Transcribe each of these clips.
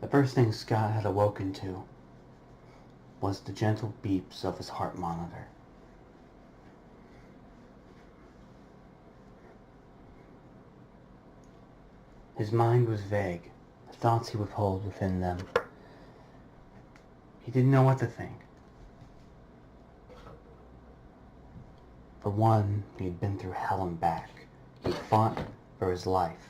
The first thing Scott had awoken to was the gentle beeps of his heart monitor. His mind was vague, the thoughts he would hold within them. He didn't know what to think. For one, he had been through hell and back. He had fought for his life.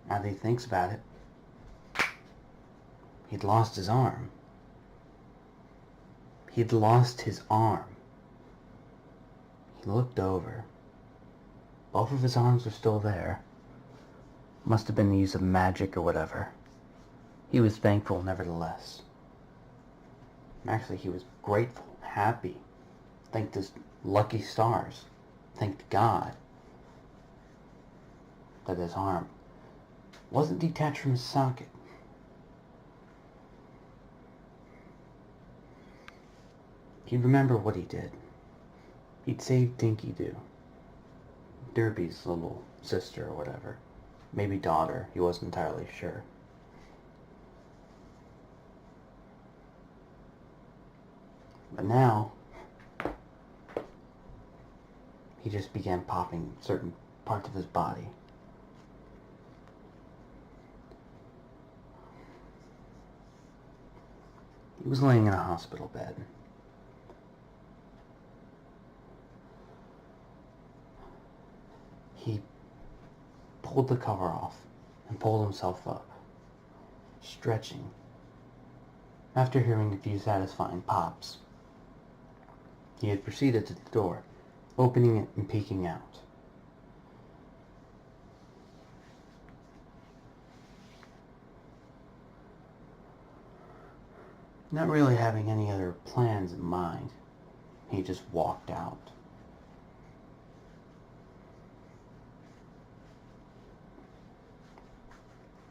Now that he thinks about it, he'd lost his arm. He'd lost his arm. He looked over. Both of his arms were still there. Must have been the use of magic or whatever. He was thankful nevertheless. Actually, he was grateful, happy. Thanked his lucky stars. Thanked God that his arm wasn't detached from his socket. He'd remember what he did. He'd saved Dinky Doo, Derby's little sister or whatever. Maybe daughter, he wasn't entirely sure. But now, he just began popping certain parts of his body. He was laying in a hospital bed. He pulled the cover off and pulled himself up, stretching. After hearing a few satisfying pops, he had proceeded to the door, opening it and peeking out. Not really having any other plans in mind, he just walked out.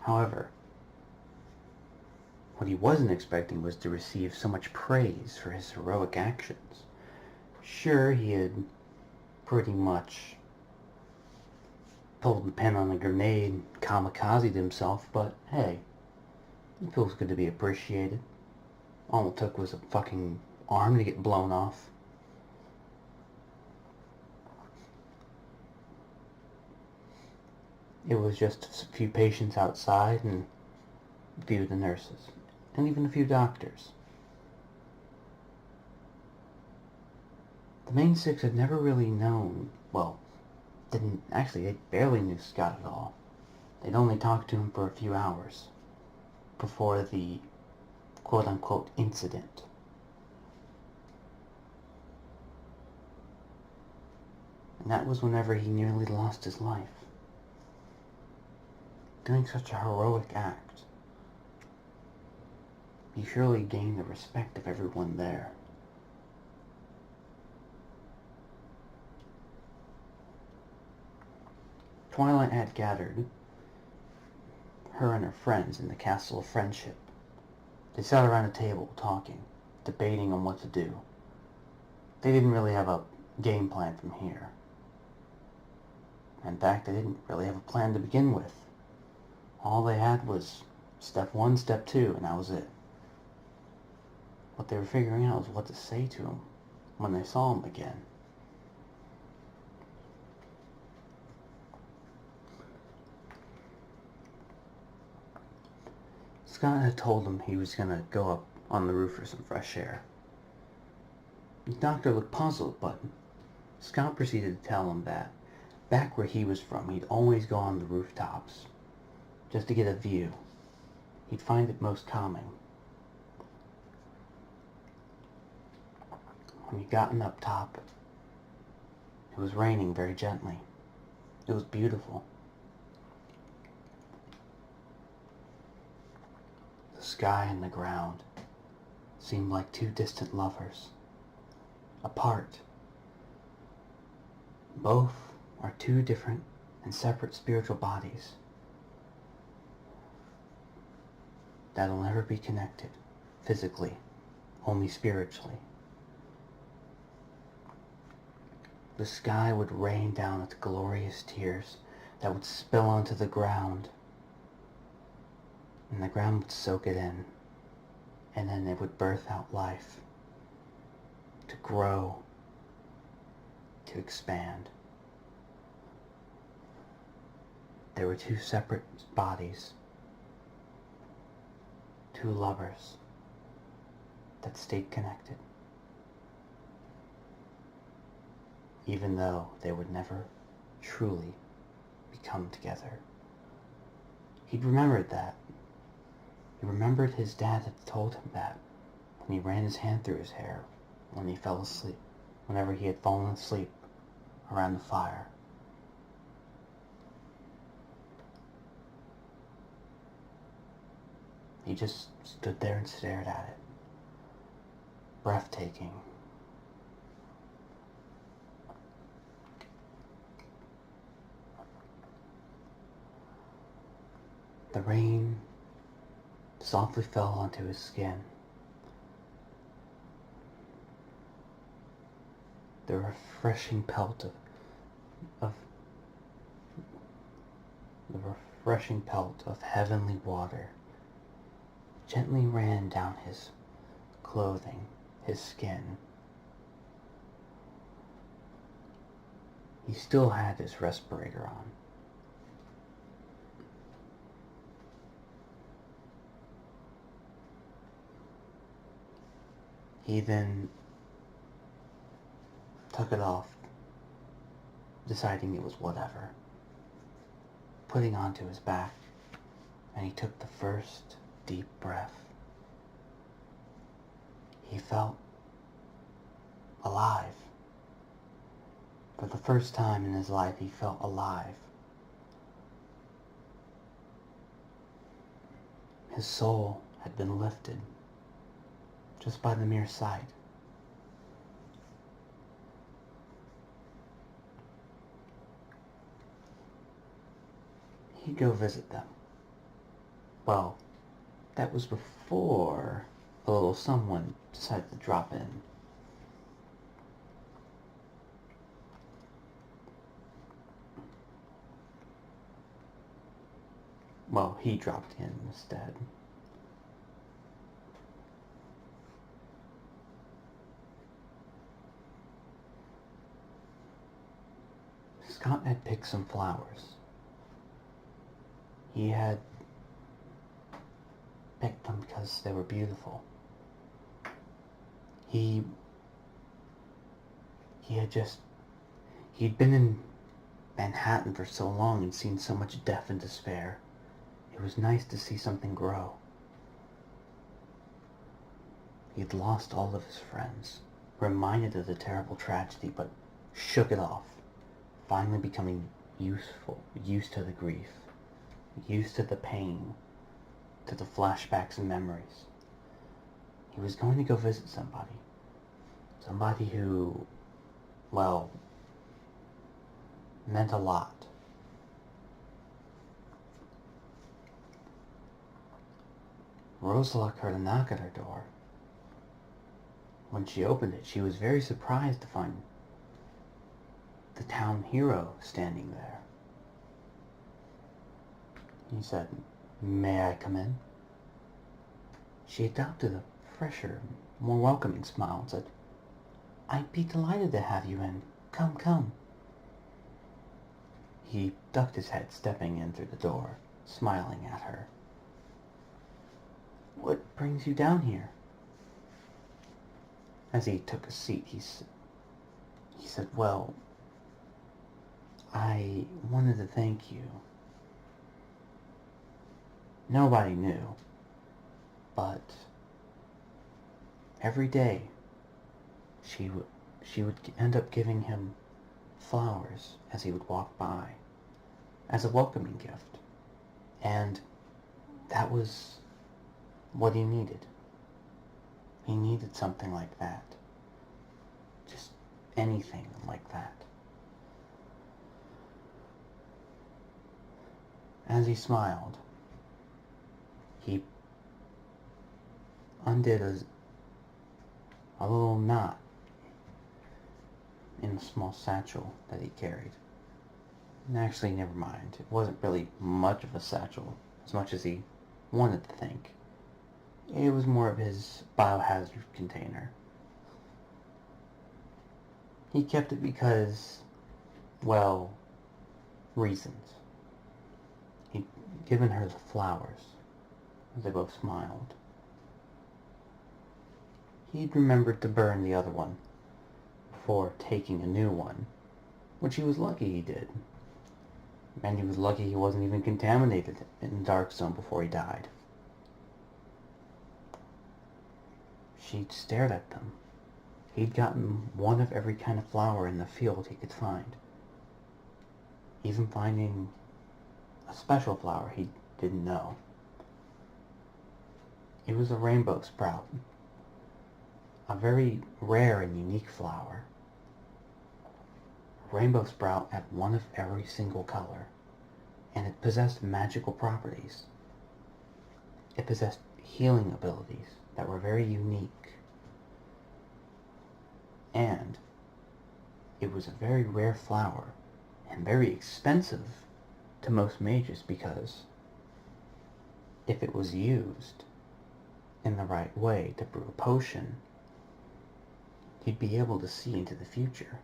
However, what he wasn't expecting was to receive so much praise for his heroic actions. Sure, he had pretty much pulled the pin on a grenade, kamikazed himself, but hey, it feels good to be appreciated. All it took was a fucking arm to get blown off. It was just a few patients outside and a few of the nurses, and even a few doctors. The main six had never really known, well, they barely knew Scott at all. They'd only talked to him for a few hours before the quote-unquote incident. And that was whenever he nearly lost his life. Doing such a heroic act, he surely gained the respect of everyone there. Twilight had gathered her and her friends in the Castle of Friendship. They sat around a table talking, debating on what to do. They didn't really have a game plan from here. In fact, they didn't really have a plan to begin with. All they had was step 1, step 2, and that was it. What they were figuring out was what to say to him when they saw him again. Scott had told him he was going to go up on the roof for some fresh air. The doctor looked puzzled, but Scott proceeded to tell him that back where he was from, he'd always go on the rooftops just to get a view. He'd find it most calming. When he gotten up top, it was raining very gently. It was beautiful. The sky and the ground seemed like two distant lovers, apart. Both are two different and separate spiritual bodies that'll never be connected physically, only spiritually. The sky would rain down its glorious tears. that would spill onto the ground, and the ground would soak it in, and then it would birth out life, to grow, to expand. There were two separate bodies, two lovers that stayed connected, even though they would never truly become together. He'd remembered that. He remembered his dad had told him that when he ran his hand through his hair when he fell asleep, whenever he had fallen asleep around the fire. He just stood there and stared at it. Breathtaking. The rain softly fell onto his skin. The refreshing pelt of heavenly water gently ran down his clothing, his skin. He still had his respirator on. He then took it off, deciding it was whatever, putting onto his back, and he took the first deep breath. He felt alive. For the first time in his life, he felt alive. His soul had been lifted just by the mere sight. He'd go visit them. Well, that was before a little someone decided to drop in. Well, he dropped in instead. Scott had picked some flowers. He had picked them because they were beautiful. He'd been in Manhattan for so long and seen so much death and despair. It was nice to see something grow. He'd lost all of his friends, reminded of the terrible tragedy, but shook it off, finally becoming used to the grief, used to the pain, to the flashbacks and memories. He was going to go visit somebody who, well, meant a lot. Rosa Luck heard a knock at her door. When she opened it, she was very surprised to find the town hero standing there. He said, "May I come in?" She adopted a fresher, more welcoming smile and said, "I'd be delighted to have you in. Come, come." He ducked his head, stepping in through the door, smiling at her. "What brings you down here?" As he took a seat, he said, "Well, I wanted to thank you." Nobody knew, but every day she would end up giving him flowers as he would walk by as a welcoming gift, and that was what he needed. He needed something like that. Just anything like that. As he smiled, he undid a little knot in a small satchel that he carried. Actually, never mind. It wasn't really much of a satchel, as much as he wanted to think. It was more of his biohazard container. He kept it because, well, reasons. He'd given her the flowers. They both smiled. He'd remembered to burn the other one before taking a new one, which he was lucky he did. And he was lucky he wasn't even contaminated in the dark zone before he died. She stared at them. He'd gotten one of every kind of flower in the field he could find. Even finding a special flower he didn't know. It was a rainbow sprout. A very rare and unique flower. A rainbow sprout had one of every single color, and it possessed magical properties. It possessed healing abilities that were very unique. And it was a very rare flower and very expensive to most mages because if it was used in the right way to brew a potion, you'd be able to see into the future.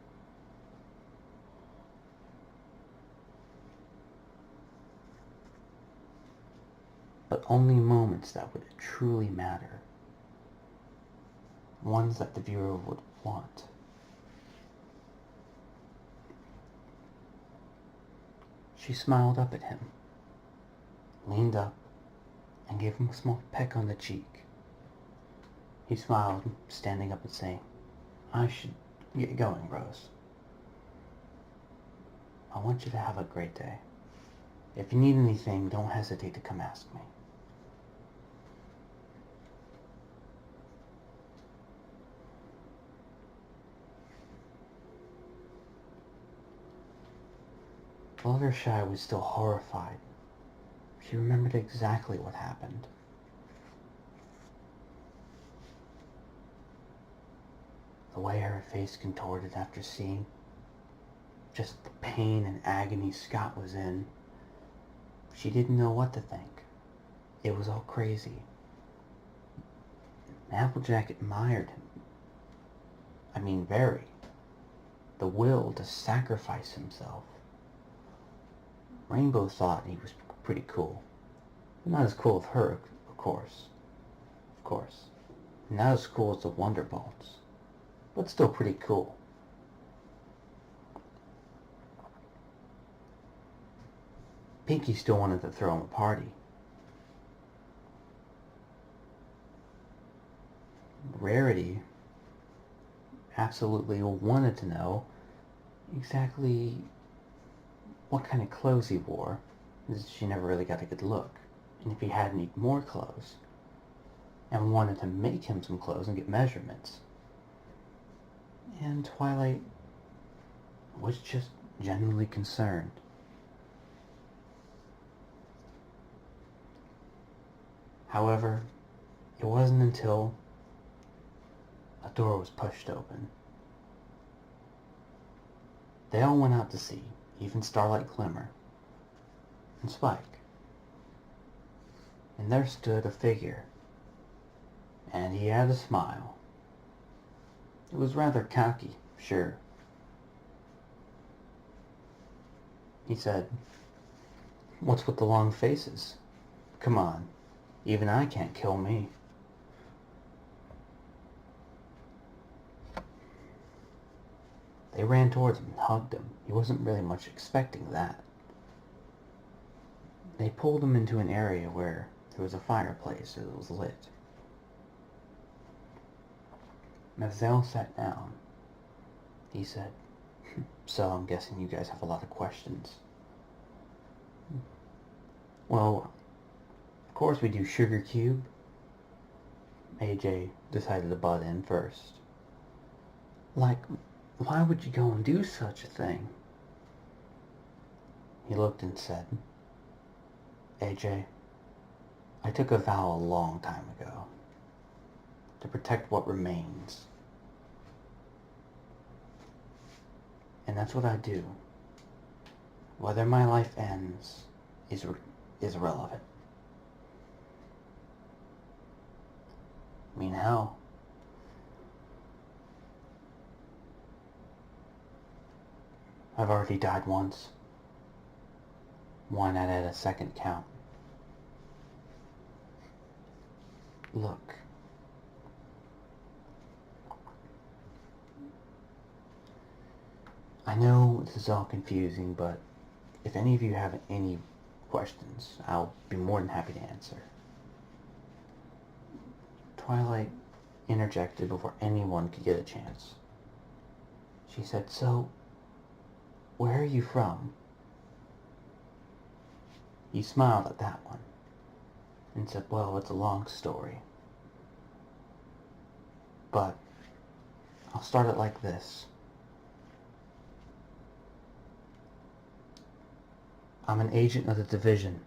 But only moments that would truly matter. Ones that the viewer would want. She smiled up at him, leaned up, and gave him a small peck on the cheek. He smiled, standing up and saying, "I should get going, Rose. I want you to have a great day. If you need anything, don't hesitate to come ask me." Fluttershy was still horrified. She remembered exactly what happened. The way her face contorted after seeing just the pain and agony Scott was in. She didn't know what to think. It was all crazy. Applejack admired him. I mean, very. The will to sacrifice himself. Rainbow thought he was pretty cool. But not as cool as her, of course. Of course. Not as cool as the Wonderbolts. But still pretty cool. Pinky still wanted to throw him a party. Rarity absolutely wanted to know exactly what kind of clothes he wore, as she never really got a good look, and if he had any more clothes, and wanted to make him some clothes and get measurements. And Twilight was just genuinely concerned. However, it wasn't until a door was pushed open. They all went out to see, even Starlight Glimmer and Spike. And there stood a figure, and he had a smile. It was rather cocky, sure. He said, "What's with the long faces? Come on, even I can't kill me." They ran towards him and hugged him. He wasn't really much expecting that. They pulled him into an area where there was a fireplace that was lit. As they all sat down, he said, "So I'm guessing you guys have a lot of questions." "Well, of course we do, Sugar Cube." AJ decided to butt in first. "Like, why would you go and do such a thing?" He looked and said, "AJ, I took a vow a long time ago to protect what remains. And that's what I do. Whether my life ends is irrelevant. I mean, hell, I've already died once. Why not add a second count? Look. I know this is all confusing, but if any of you have any questions, I'll be more than happy to answer. Twilight interjected before anyone could get a chance. She said, "So, where are you from?" He smiled at that one and said, "Well, it's a long story. But I'll start it like this. I'm an agent of the division